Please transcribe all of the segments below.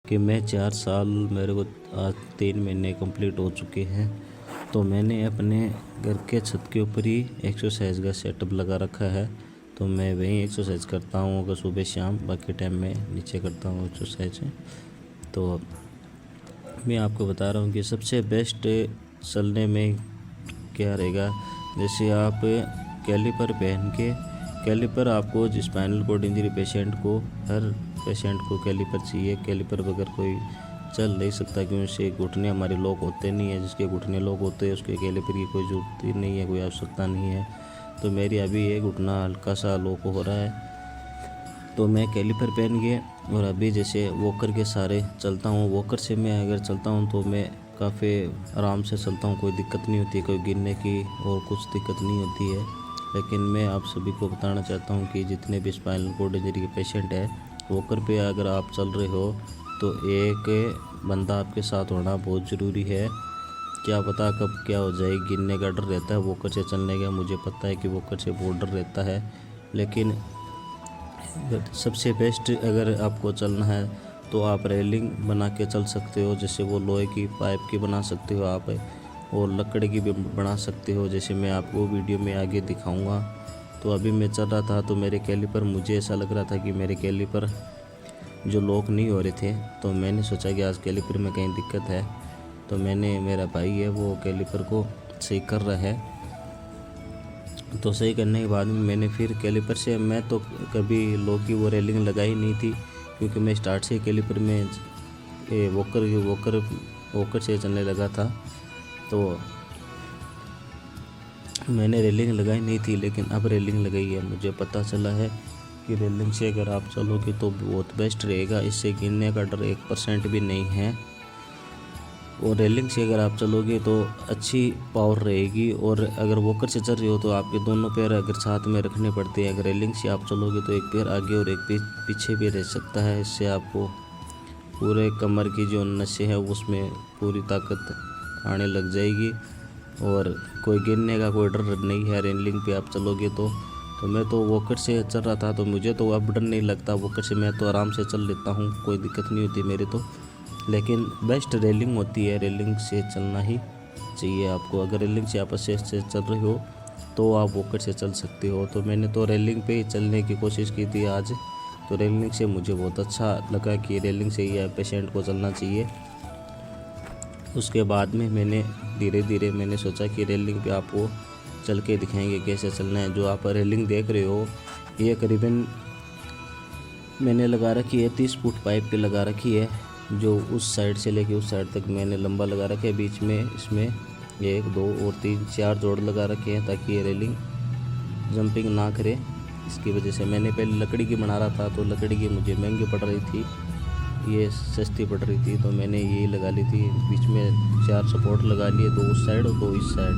कि मैं 4 साल मेरे को आज 3 महीने कंप्लीट हो चुके हैं। तो मैंने अपने घर के छत के ऊपर ही एक्सरसाइज का सेटअप लगा रखा है। तो मैं वहीं एक्सरसाइज करता हूँ अगर सुबह शाम, बाकी टाइम में नीचे करता हूँ एक्सरसाइज। तो मैं आपको बता रहा हूँ कि सबसे बेस्ट चलने में क्या रहेगा। जैसे आप कैलिपर पहन के, कैलिपर आपको स्पाइनल कॉर्ड इंजरी पेशेंट को, हर पेशेंट को कैलिपर चाहिए। कैलिपर बगैर कोई चल नहीं सकता, क्योंकि उससे घुटने हमारे लॉक होते नहीं है। जिसके घुटने लॉक होते हैं उसके कैलिपर की कोई ज़रूरत ही नहीं है, कोई आवश्यकता नहीं है। तो मेरी अभी ये घुटना हल्का सा लॉक हो रहा है, तो मैं कैलिपर पहन के और अभी जैसे वॉकर के सारे चलता हूँ। वॉकर से मैं अगर चलता हूँ तो मैं काफ़ी आराम से चलता हूँ, कोई दिक्कत नहीं होती, कोई गिरने की और कुछ दिक्कत नहीं होती है। लेकिन मैं आप सभी को बताना चाहता हूँ कि जितने भी स्पाइनल कॉर्ड इंजरी के पेशेंट हैं, वॉकर पे अगर आप चल रहे हो तो एक बंदा आपके साथ होना बहुत ज़रूरी है। क्या पता कब क्या हो जाए, गिरने का डर रहता है वॉकर से चलने का। मुझे पता है कि वॉकर से बहुत डर रहता है, लेकिन सबसे बेस्ट अगर आपको चलना है तो आप रेलिंग बना के चल सकते हो। जैसे वो लोहे की पाइप की बना सकते हो आप, और लकड़ी की भी बना सकते हो, जैसे मैं आपको वीडियो में आगे दिखाऊंगा। तो अभी मैं चल रहा था तो मेरे कैलिपर, मुझे ऐसा लग रहा था कि मेरे कैलिपर जो लॉक नहीं हो रहे थे, तो मैंने सोचा कि आज कैलिपर में कहीं दिक्कत है। तो मेरा भाई है वो कैलिपर को सही कर रहा है। तो सही करने के बाद में मैंने फिर कैलिपर से, मैं तो कभी लॉक की वो रेलिंग लगाई नहीं थी, क्योंकि मैं स्टार्ट से कैलिपर में वॉकर से चलने लगा था। तो मैंने रेलिंग लगाई नहीं थी, लेकिन अब रेलिंग लगाई है। मुझे पता चला है कि रेलिंग से अगर आप चलोगे तो बहुत बेस्ट रहेगा, इससे गिरने का डर 1% भी नहीं है। और रेलिंग से अगर आप चलोगे तो अच्छी पावर रहेगी। और अगर वॉकर से चल रहे हो तो आपके दोनों पैर अगर साथ में रखने पड़ते हैं। अगर रेलिंग से आप चलोगे तो एक पैर आगे और एक पीछे भी रह सकता है। इससे आपको पूरे कमर की जो नसें हैं उसमें पूरी ताकत आने लग जाएगी, और कोई गिरने का कोई डर नहीं है रेलिंग पे आप चलोगे तो। मैं तो वॉकर से चल रहा था तो मुझे तो अब डर नहीं लगता वॉकर से, मैं तो आराम से चल लेता हूँ, कोई दिक्कत नहीं होती मेरे तो। लेकिन बेस्ट रेलिंग होती है, रेलिंग से चलना ही चाहिए आपको। अगर रेलिंग से आप अच्छे से चल रहे हो तो आप वॉकर से चल सकते हो। तो मैंने तो रेलिंग पे ही चलने की कोशिश की थी आज। तो रेलिंग से मुझे बहुत अच्छा लगा कि रेलिंग से ही पेशेंट को चलना चाहिए। उसके बाद में मैंने धीरे धीरे मैंने सोचा कि रेलिंग पे आपको चल के दिखाएंगे कैसे चलना है। जो आप रेलिंग देख रहे हो ये करीबन मैंने लगा रखी है 30 फुट पाइप की लगा रखी है, जो उस साइड से लेके उस साइड तक मैंने लंबा लगा रखा है। बीच में इसमें 1 2 और 3 4 जोड़ लगा रखे हैं ताकि ये रेलिंग जंपिंग ना करे। इसकी वजह से मैंने पहले लकड़ी की बना रहा था, तो लकड़ी की मुझे महंगी पड़ रही थी, ये सस्ती पड़ रही थी, तो मैंने यही लगा ली थी। बीच में 4 सपोर्ट लगा लिए, 2 उस साइड और 2 इस साइड।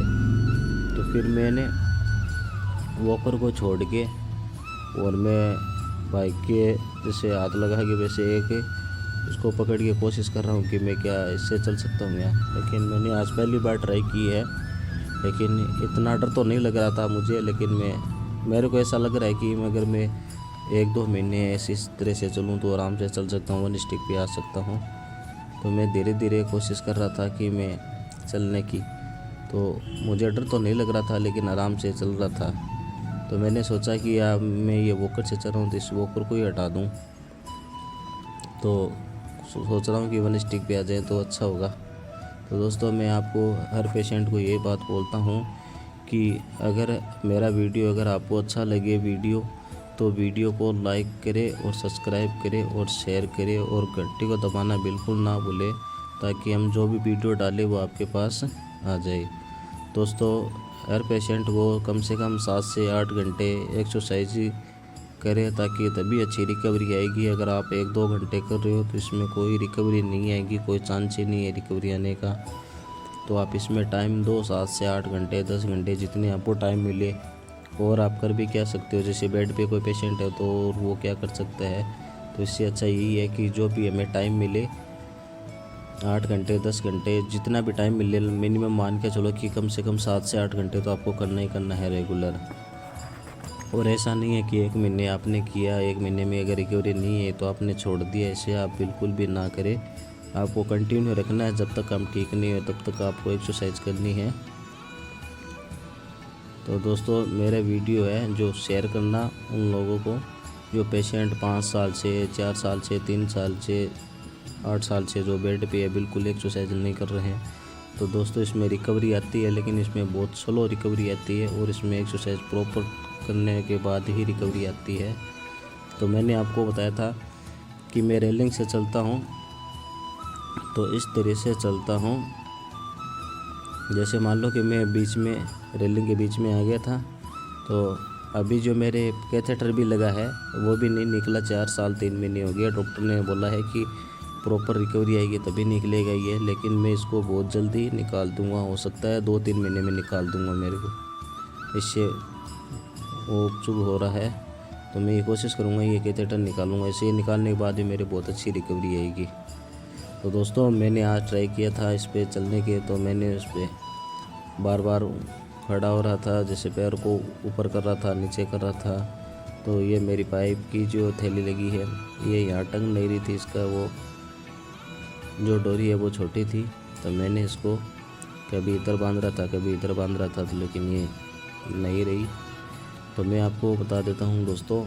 तो फिर मैंने वॉकर को छोड़ के और मैं बाइक के जैसे हाथ लगा के वैसे एक उसको पकड़ के कोशिश कर रहा हूँ कि मैं क्या इससे चल सकता हूँ यार। लेकिन मैंने आज पहली बार ट्राई की है, लेकिन इतना डर तो नहीं लग रहा था मुझे। लेकिन मेरे को ऐसा लग रहा है कि अगर मैं 1-2 महीने ऐसी तरह से चलूँ तो आराम से चल सकता हूँ, 1 स्टिक पे आ सकता हूँ। तो मैं धीरे धीरे कोशिश कर रहा था कि मैं चलने की, तो मुझे डर तो नहीं लग रहा था, लेकिन आराम से चल रहा था। तो मैंने सोचा कि यार मैं ये वॉकर से चल रहा हूँ तो इस वॉकर को ही हटा दूँ। तो सोच रहा हूँ कि 1 स्टिक पे आ जाए तो अच्छा होगा। तो दोस्तों मैं आपको हर पेशेंट को ये बात बोलता हूँ कि अगर मेरा वीडियो अगर आपको अच्छा लगे तो वीडियो को लाइक करें और सब्सक्राइब करें और शेयर करें, और घंटी को दबाना बिल्कुल ना भूलें, ताकि हम जो भी वीडियो डालें वो आपके पास आ जाए। दोस्तों हर पेशेंट को कम से कम 7 से 8 घंटे एक्सरसाइज करें, ताकि तभी अच्छी रिकवरी आएगी। अगर आप 1-2 घंटे कर रहे हो तो इसमें कोई रिकवरी नहीं आएगी, कोई चांस ही नहीं है रिकवरी आने का। तो आप इसमें टाइम दो, 7 से 8 घंटे 10 घंटे जितने आपको टाइम मिले। और आप कर भी क्या सकते हो, जैसे बेड पे कोई पेशेंट है तो वो क्या कर सकता है। तो इससे अच्छा यही है कि जो भी हमें टाइम मिले, 8 घंटे 10 घंटे जितना भी टाइम मिले, मिनिमम मान के चलो कि कम से कम 7 से 8 घंटे तो आपको करना ही करना है रेगुलर। और ऐसा नहीं है कि 1 महीने आपने किया, 1 महीने में अगर रिकवरी नहीं है तो आपने छोड़ दिया। ऐसे आप बिल्कुल भी ना करें, आपको कंटिन्यू रखना है। जब तक हम ठीक नहीं हो तब तक आपको एक्सरसाइज करनी है। तो दोस्तों मेरा वीडियो है जो शेयर करना उन लोगों को जो पेशेंट 5 साल से, 4 साल से, 3 साल से, 8 साल से जो बेड पे है, बिल्कुल एक्सरसाइज नहीं कर रहे हैं। तो दोस्तों इसमें रिकवरी आती है, लेकिन इसमें बहुत स्लो रिकवरी आती है और इसमें एक्सरसाइज प्रॉपर करने के बाद ही रिकवरी आती है। तो मैंने आपको बताया था कि मैं रेलिंग से चलता हूँ तो इस तरह से चलता हूँ। जैसे मान लो कि मैं बीच में रेलिंग के बीच में आ गया था, तो अभी जो मेरे कैथेटर भी लगा है वो भी नहीं निकला। 4 साल 3 महीने हो गया। डॉक्टर ने बोला है कि प्रॉपर रिकवरी आएगी तभी निकलेगा ये, लेकिन मैं इसको बहुत जल्दी निकाल दूंगा। हो सकता है 2-3 महीने में निकाल दूंगा। मेरे को इससे वो चुभ हो रहा है, तो मैं ये कोशिश करूंगा ये कैथेटर निकालूंगा। इसे निकालने के बाद ही मेरे बहुत अच्छी रिकवरी आएगी। तो दोस्तों मैंने आज ट्राई किया था इस पर चलने के, तो मैंने उस पर बार बार खड़ा हो रहा था, जैसे पैर को ऊपर कर रहा था, नीचे कर रहा था। तो ये मेरी पाइप की जो थैली लगी है ये यहाँ टंग नहीं रही थी। इसका वो जो डोरी है वो छोटी थी, तो मैंने इसको कभी इधर बांध रहा था, कभी इधर बांध रहा था, तो लेकिन ये नहीं रही। तो मैं आपको बता देता हूँ दोस्तों,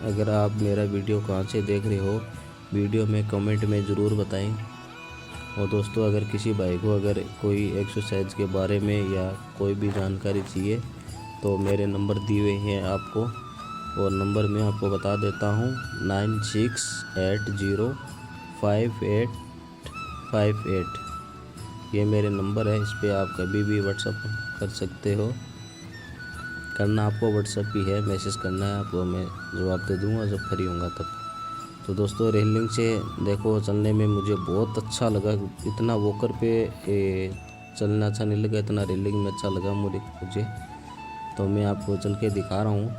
अगर आप मेरा वीडियो कहाँ से देख रहे हो वीडियो में कमेंट में ज़रूर बताएं। और दोस्तों अगर किसी भाई को अगर कोई एक्सरसाइज के बारे में या कोई भी जानकारी चाहिए तो मेरे नंबर दिए हुए हैं आपको, और नंबर मैं आपको बता देता हूँ 96805858। ये मेरे नंबर है, इस पर आप कभी भी व्हाट्सअप कर सकते हो। करना आपको व्हाट्सअप ही है, मैसेज करना है आपको, मैं जवाब दे दूँगा जब फ्री होऊंगा तब। तो दोस्तों रेलिंग से देखो चलने में मुझे बहुत अच्छा लगा। इतना वॉकर पे चलना अच्छा नहीं लगा, इतना रेलिंग में अच्छा लगा मुझे। तो मैं आपको चल के दिखा रहा हूँ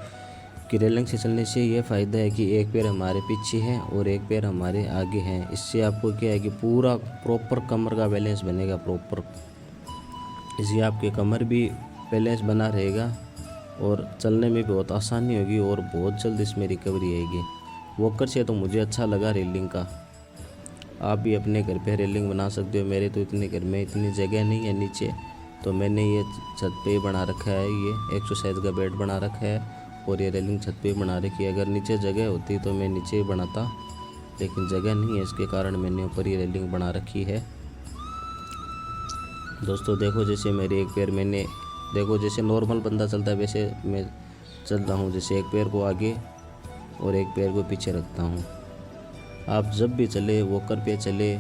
कि रेलिंग से चलने से ये फ़ायदा है कि एक पैर हमारे पीछे है और एक पैर हमारे आगे है। इससे आपको क्या है कि पूरा प्रॉपर कमर का बैलेंस बनेगा प्रॉपर। इससे आपके कमर भी बैलेंस बना रहेगा और चलने में बहुत आसानी होगी और बहुत जल्द इसमें रिकवरी आएगी। वॉकर से तो मुझे अच्छा लगा रेलिंग का। आप भी अपने घर पे रेलिंग बना सकते हो। मेरे तो इतने घर में इतनी जगह नहीं है नीचे, तो मैंने ये छत पे बना रखा है। ये एक्सरसाइज का बेड बना रखा है और ये रेलिंग छत पे बना रखी है। अगर नीचे जगह होती तो मैं नीचे ही बनाता, लेकिन जगह नहीं है, इसके कारण मैंने ऊपर ये रेलिंग बना रखी है। दोस्तों देखो जैसे मेरे एक पैर मैंने देखो जैसे नॉर्मल बंदा चलता है वैसे मैं चल रहा हूँ। जैसे एक पैर को आगे और एक पैर को पीछे रखता हूँ। आप जब भी चले, वॉकर पे चले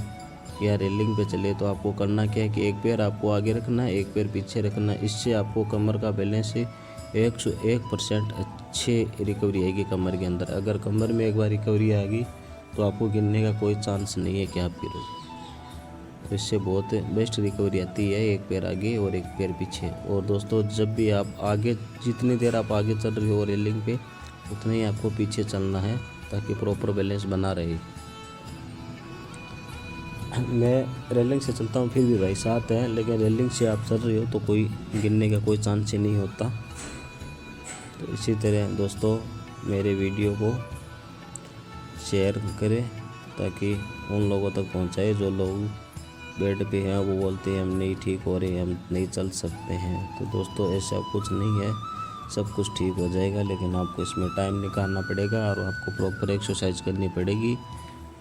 या रेलिंग पे चले, तो आपको करना क्या है कि एक पैर आपको आगे रखना है, एक पैर पीछे रखना है। इससे आपको कमर का बैलेंस 101% अच्छे रिकवरी आएगी कमर के अंदर। अगर कमर में एक बार रिकवरी आ गई तो आपको गिरने का कोई चांस नहीं है कि आप गिरोगे। तो इससे बहुत बेस्ट रिकवरी आती है, एक पैर आगे और एक पैर पीछे। और दोस्तों जब भी आप आगे, जितनी देर आप आगे चल रहे हो रेलिंग पे, उतना ही आपको पीछे चलना है ताकि प्रॉपर बैलेंस बना रहे। मैं रेलिंग से चलता हूँ फिर भी भाई साथ है, लेकिन रेलिंग से आप चल रहे हो तो कोई गिरने का कोई चांस ही नहीं होता। तो इसी तरह दोस्तों मेरे वीडियो को शेयर करें ताकि उन लोगों तक पहुँचाए जो लोग बेड पे हैं, वो बोलते हैं हम नहीं ठीक हो रहे, हम नहीं चल सकते हैं। तो दोस्तों ऐसा कुछ नहीं है, सब कुछ ठीक हो जाएगा, लेकिन आपको इसमें टाइम निकालना पड़ेगा और आपको प्रॉपर एक्सरसाइज करनी पड़ेगी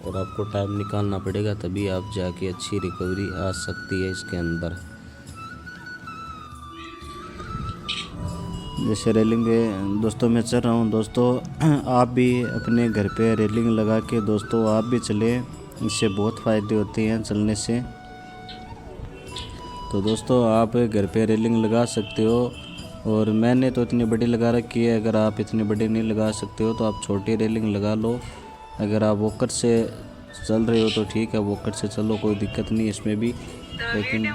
और आपको टाइम निकालना पड़ेगा, तभी आप जाके अच्छी रिकवरी आ सकती है इसके अंदर। जैसे रेलिंग पे दोस्तों मैं चल रहा हूँ। दोस्तों आप भी अपने घर पे रेलिंग लगा के दोस्तों आप भी चले, इससे बहुत फ़ायदे होते हैं चलने से। तो दोस्तों आप घर पे रेलिंग लगा सकते हो, और मैंने तो इतनी बड़ी लगा रखी है। अगर आप इतनी बड़ी नहीं लगा सकते हो तो आप छोटी रेलिंग लगा लो। अगर आप वॉकर से चल रहे हो तो ठीक है, वॉकर से चलो, कोई दिक्कत नहीं इसमें भी। लेकिन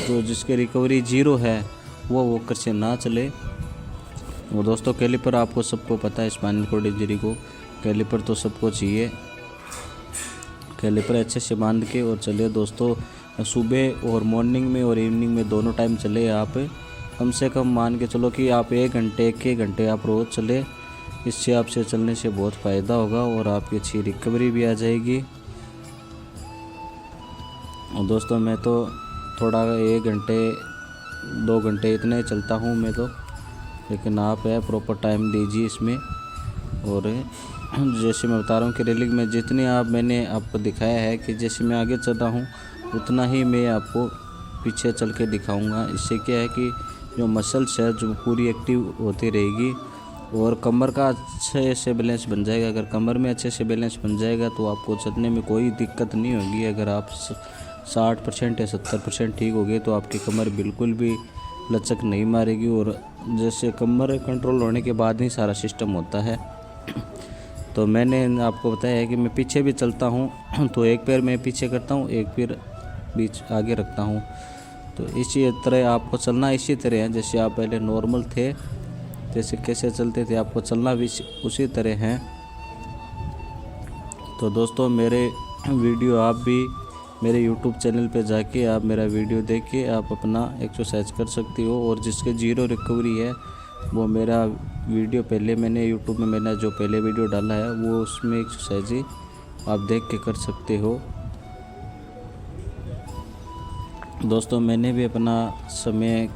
जो जिसके रिकवरी 0 है वो वॉकर से ना चले। वो दोस्तों कैलिपर आपको सबको पता है, स्पाइनल कॉर्ड इंजरी को कैलिपर तो सबको चाहिए। कैलिपर अच्छे से बांध के और चले दोस्तों। सुबह और मॉर्निंग में और इवनिंग में दोनों टाइम चले आप। कम से कम मान के चलो कि आप 1 घंटे आप रोज़ चले। इससे आपसे चलने से बहुत फ़ायदा होगा और आपकी अच्छी रिकवरी भी आ जाएगी। और दोस्तों मैं तो थोड़ा 1 घंटे 2 घंटे इतने ही चलता हूँ मैं तो, लेकिन आप है प्रॉपर टाइम दीजिए इसमें। और जैसे मैं बता रहा हूँ कि रेलिंग में जितनी मैंने आपको दिखाया है कि जैसे मैं आगे चल रहा हूँ उतना ही मैं आपको पीछे चल के दिखाऊंगा। इससे क्या है कि जो मसल्स है जो पूरी एक्टिव होती रहेगी और कमर का अच्छे से बैलेंस बन जाएगा। अगर कमर में अच्छे से बैलेंस बन जाएगा तो आपको चलने में कोई दिक्कत नहीं होगी। अगर आप 60% या 70% ठीक हो गए तो आपकी कमर बिल्कुल भी लचक नहीं मारेगी। और जैसे कमर कंट्रोल होने के बाद ही सारा सिस्टम होता है। तो मैंने आपको बताया है कि मैं पीछे भी चलता हूँ तो एक पैर मैं पीछे करता हूँ, एक पैर बीच आगे रखता हूँ। तो इसी तरह आपको चलना इसी तरह है जैसे आप पहले नॉर्मल थे, जैसे कैसे चलते थे आपको चलना भी उसी तरह है। तो दोस्तों मेरे वीडियो आप भी मेरे YouTube चैनल पे जाके आप मेरा वीडियो देख के आप अपना एक्सरसाइज कर सकते हो। और जिसके जीरो रिकवरी है वो मेरा वीडियो पहले मैंने YouTube में मैंने जो पहले वीडियो डाला है वो उसमें एक्सरसाइज ही आप देख के कर सकते हो। दोस्तों मैंने भी अपना समय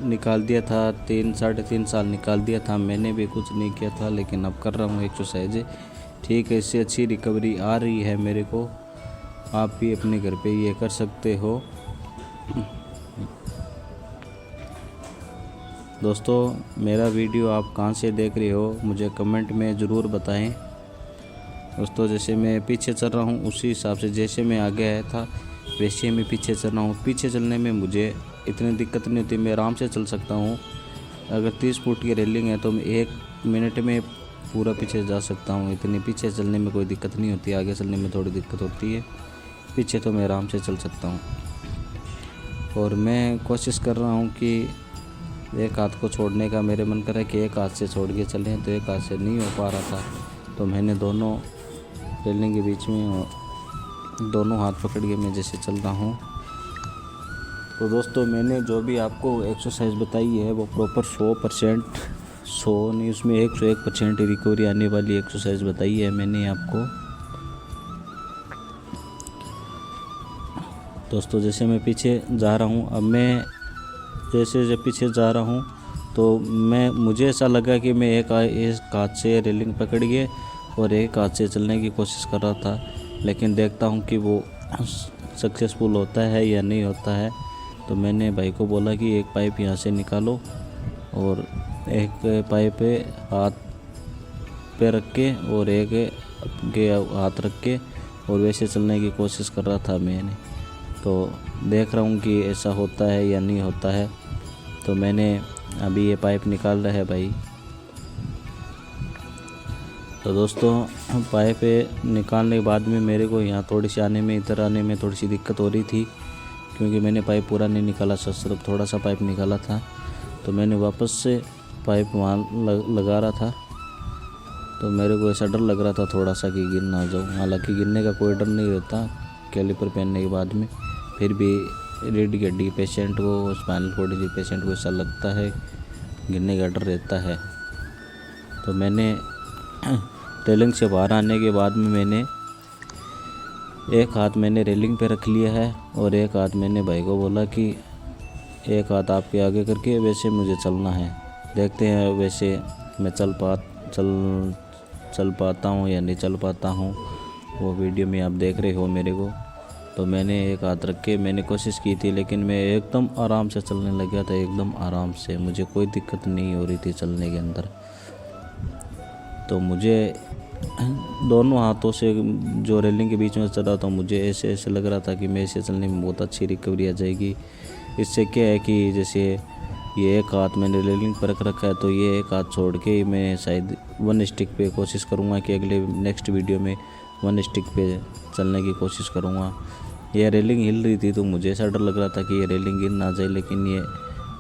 निकाल दिया था, 3-3.5 साल निकाल दिया था। मैंने भी कुछ नहीं किया था लेकिन अब कर रहा हूँ एक्सरसाइज, ठीक है। इससे अच्छी रिकवरी आ रही है मेरे को। आप भी अपने घर पे ये कर सकते हो। दोस्तों मेरा वीडियो आप कहाँ से देख रहे हो मुझे कमेंट में ज़रूर बताएं। दोस्तों जैसे मैं पीछे चल रहा हूँ उसी हिसाब से जैसे मैं आगे आया था वैसे मैं पीछे चल रहा हूँ। पीछे चलने में मुझे इतनी दिक्कत नहीं होती, मैं आराम से चल सकता हूँ। अगर 30 फुट की रेलिंग है तो मैं 1 मिनट में पूरा पीछे जा सकता हूँ। इतनी पीछे चलने में कोई दिक्कत नहीं होती, आगे चलने में थोड़ी दिक्कत होती है। पीछे तो मैं आराम से चल सकता हूँ। और मैं कोशिश कर रहा हूँ कि एक हाथ को छोड़ने का मेरे मन कर रहा है कि एक हाथ से छोड़ के चलें, तो एक हाथ से नहीं हो पा रहा था। तो मैंने दोनों रेलिंग के बीच में दोनों हाथ पकड़ के मैं जैसे चल रहा हूँ। तो दोस्तों मैंने जो भी आपको एक्सरसाइज बताई है वो प्रॉपर 100% नहीं, उसमें 101% रिकवरी आने वाली एक्सरसाइज बताई है मैंने आपको। दोस्तों जैसे मैं पीछे जा रहा हूँ, अब मैं जैसे पीछे जा रहा हूँ तो मुझे ऐसा लगा कि मैं एक हाथ से रेलिंग पकड़ के और एक हाथ से चलने की कोशिश कर रहा था, लेकिन देखता हूँ कि वो सक्सेसफुल होता है या नहीं होता है। तो मैंने भाई को बोला कि एक पाइप यहाँ से निकालो और एक पाइप पे हाथ पे रख के और एक के हाथ रख के और वैसे चलने की कोशिश कर रहा था मैंने। तो देख रहा हूँ कि ऐसा होता है या नहीं होता है। तो मैंने अभी ये पाइप निकाल रहा है भाई। तो दोस्तों पाइप निकालने के बाद में मेरे को यहाँ थोड़ी सी इधर आने में थोड़ी सी दिक्कत हो रही थी, क्योंकि मैंने पाइप पूरा नहीं निकाला था, सिर्फ थोड़ा सा पाइप निकाला था। तो मैंने वापस से पाइप वहाँ लगा रहा था। तो मेरे को ऐसा डर लग रहा था थोड़ा सा कि गिर ना जाऊँ। हालांकि गिरने का कोई डर नहीं रहता कैलिपर पहनने के बाद में, फिर भी रीढ़ की हड्डी पेशेंट को, स्पाइनल कॉर्ड के पेशेंट को ऐसा लगता है, गिरने का डर रहता है। तो मैंने रेलिंग से बाहर आने के बाद में मैंने एक हाथ मैंने रेलिंग पे रख लिया है और एक हाथ मैंने भाई को बोला कि एक हाथ आपके आगे करके वैसे मुझे चलना है। देखते हैं वैसे मैं चल पाता हूँ या नहीं चल पाता हूँ। वो वीडियो में आप देख रहे हो मेरे को। तो मैंने एक हाथ रख के मैंने कोशिश की थी, लेकिन मैं एकदम आराम से चलने लग गया था, एकदम आराम से। मुझे कोई दिक्कत नहीं हो रही थी चलने के अंदर। तो मुझे दोनों हाथों से जो रेलिंग के बीच में चल रहा था, मुझे ऐसे लग रहा था कि मैं ऐसे चलने में बहुत अच्छी रिकवरी आ जाएगी। इससे क्या है कि जैसे ये एक हाथ मैंने रेलिंग पर रखा है, तो ये एक हाथ छोड़ के मैं शायद 1 स्टिक पे कोशिश करूँगा कि अगले नेक्स्ट वीडियो में 1 स्टिक पे चलने की कोशिश करूँगा। ये रेलिंग हिल रही थी तो मुझे ऐसा डर लग रहा था कि ये रेलिंग गिर ना जाए, लेकिन ये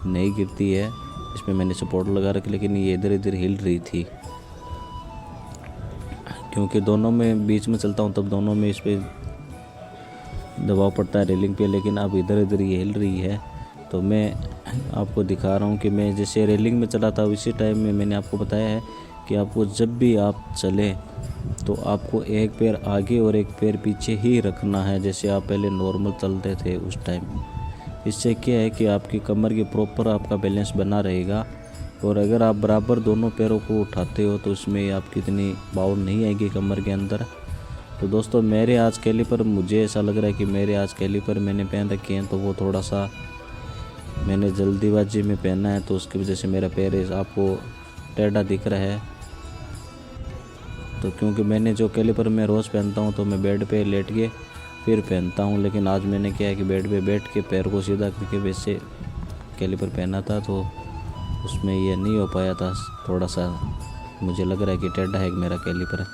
नहीं गिरती है। इसमें मैंने सपोर्ट लगा रखी, लेकिन ये इधर इधर हिल रही थी। क्योंकि दोनों में बीच में चलता हूँ तब दोनों में इस पर दबाव पड़ता है रेलिंग पे, लेकिन अब इधर इधर ये हिल रही है। तो मैं आपको दिखा रहा हूँ कि मैं जैसे रेलिंग में चला था उसी टाइम में मैंने आपको बताया है कि आपको जब भी आप चलें तो आपको एक पैर आगे और एक पैर पीछे ही रखना है, जैसे आप पहले नॉर्मल चलते थे उस टाइम। इससे क्या है कि आपकी कमर के प्रॉपर आपका बैलेंस बना रहेगा, और अगर आप बराबर दोनों पैरों को उठाते हो तो उसमें आपकी इतनी बाउल नहीं आएगी कमर के अंदर। तो दोस्तों मेरे आज कैलीपर, मुझे ऐसा लग रहा है कि मेरे आज कैलीपर मैंने पहन रखे हैं तो वो थोड़ा सा मैंने जल्दीबाजी में पहना है, तो उसकी वजह से मेरा पैर आपको टेढ़ा दिख रहा है। तो क्योंकि मैंने जो कैलीपर मैं रोज़ पहनता हूँ तो मैं बेड पे लेट के फिर पहनता हूँ, लेकिन आज मैंने क्या है कि बेड पे बैठ के पैर को सीधा करके वैसे कैलीपर पहना था, तो उसमें ये नहीं हो पाया था, थोड़ा सा मुझे लग रहा है कि टेढ़ा है मेरा कैलीपर।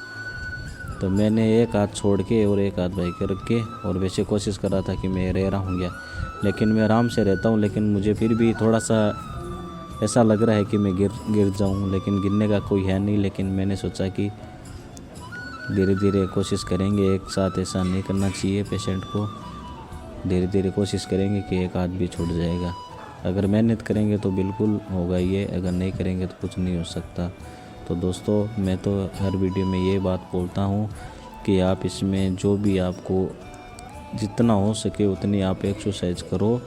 तो मैंने एक हाथ छोड़ के और एक हाथ भाई के रख के और वैसे कोशिश कर रहा था कि मैं रह रहा हूँ क्या, लेकिन मैं आराम से रहता हूँ, लेकिन मुझे फिर भी थोड़ा सा ऐसा लग रहा है कि मैं गिर जाऊँ, लेकिन गिरने का कोई है नहीं। लेकिन मैंने सोचा कि धीरे धीरे कोशिश करेंगे, एक साथ ऐसा नहीं करना चाहिए पेशेंट को, धीरे धीरे कोशिश करेंगे कि एक हाथ भी छूट जाएगा। अगर मेहनत करेंगे तो बिल्कुल होगा ये, अगर नहीं करेंगे तो कुछ नहीं हो सकता। तो दोस्तों मैं तो हर वीडियो में ये बात बोलता हूँ कि आप इसमें जो भी आपको जितना हो सके उतनी आप एक्सरसाइज करो,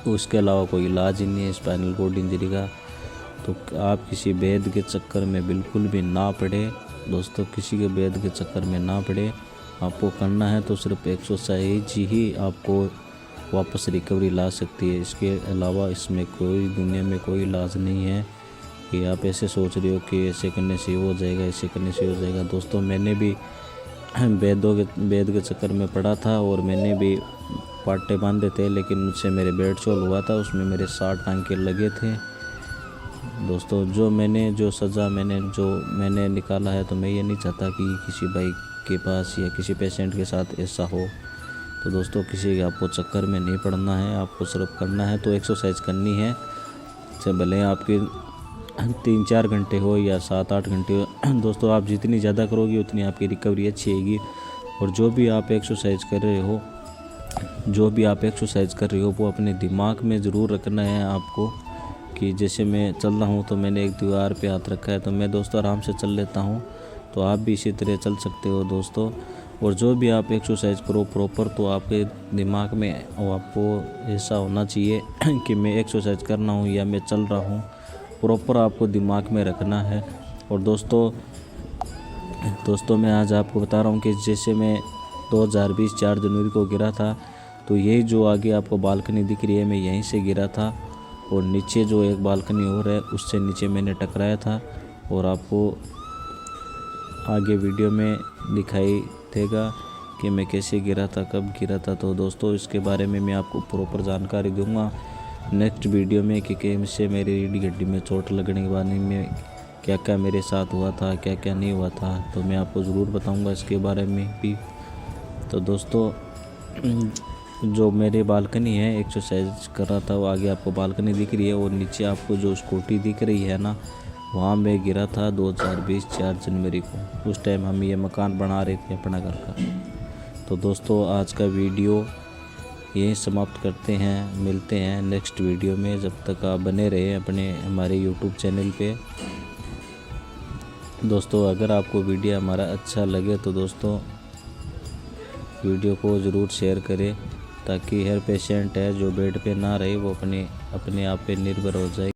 उसके अलावा कोई इलाज ही नहीं है स्पाइनल कॉर्ड इंजरी का। तो आप किसी वैद्य के चक्कर में बिल्कुल भी ना पड़े दोस्तों, किसी के वैद्य के चक्कर में ना पड़े। आपको करना है तो सिर्फ एक्सरसाइज ही आपको वापस रिकवरी ला सकती है, इसके अलावा इसमें कोई दुनिया में कोई इलाज नहीं है कि आप ऐसे सोच रहे हो कि ऐसे करने से हो जाएगा, ऐसे करने से हो जाएगा। दोस्तों मैंने भी वैद्य के चक्कर में पड़ा था और मैंने भी पाटे बांधे थे, लेकिन मुझसे मेरे बेड शॉल हुआ था, उसमें मेरे 60 टांके लगे थे। दोस्तों जो सज़ा मैंने निकाला है, तो मैं ये नहीं चाहता कि किसी भाई के पास या किसी पेशेंट के साथ ऐसा हो। तो दोस्तों किसी के आपको चक्कर में नहीं पड़ना है, आपको सिर्फ करना है तो एक्सरसाइज करनी है, चाहे भले आपके 3-4 घंटे हो या 7-8 घंटे हो। दोस्तों आप जितनी ज़्यादा करोगे उतनी आपकी रिकवरी अच्छी आएगी। और जो भी आप एक्सरसाइज कर रहे हो वो अपने दिमाग में ज़रूर रखना है आपको, कि जैसे मैं चल रहा हूँ तो मैंने एक दीवार पे हाथ रखा है, तो मैं दोस्तों आराम से चल लेता हूँ, तो आप भी इसी तरह चल सकते हो दोस्तों। और जो भी आप एक्सरसाइज करो प्रॉपर, तो आपके दिमाग में आपको ऐसा होना चाहिए कि मैं एक्सरसाइज कर रहा हूँ या मैं चल रहा हूँ, प्रॉपर आपको दिमाग में रखना है। और दोस्तों मैं आज आपको बता रहा हूँ कि जैसे मैं 2020 4 जनवरी को गिरा था, तो यही जो आगे आपको बालकनी दिख रही है, मैं यहीं से गिरा था, और नीचे जो एक बालकनी और है उससे नीचे मैंने टकराया था, और आपको आगे वीडियो में दिखाई देगा कि मैं कैसे गिरा था, कब गिरा था। तो दोस्तों इसके बारे में मैं आपको प्रॉपर जानकारी दूंगा नेक्स्ट वीडियो में कि कैसे मेरी रीढ़ की हड्डी में चोट लगने के बाद में क्या क्या मेरे साथ हुआ था, क्या क्या नहीं हुआ था, तो मैं आपको ज़रूर बताऊंगा इसके बारे में भी। तो दोस्तों जो मेरे बालकनी है एक्सरसाइज कर रहा था, वो आगे आपको बालकनी दिख रही है, और नीचे आपको जो स्कूटी दिख रही है ना, वहाँ मैं गिरा था 2020 4 जनवरी को। उस टाइम हम ये मकान बना रहे थे अपना घर का। तो दोस्तों आज का वीडियो यहीं समाप्त करते हैं, मिलते हैं नेक्स्ट वीडियो में। जब तक आप बने रहे हमारे यूट्यूब चैनल पे। दोस्तों अगर आपको वीडियो हमारा अच्छा लगे तो दोस्तों वीडियो को ज़रूर शेयर करें, ताकि हर पेशेंट है जो बेड पे ना रहे वो अपने आप पे निर्भर हो जाए।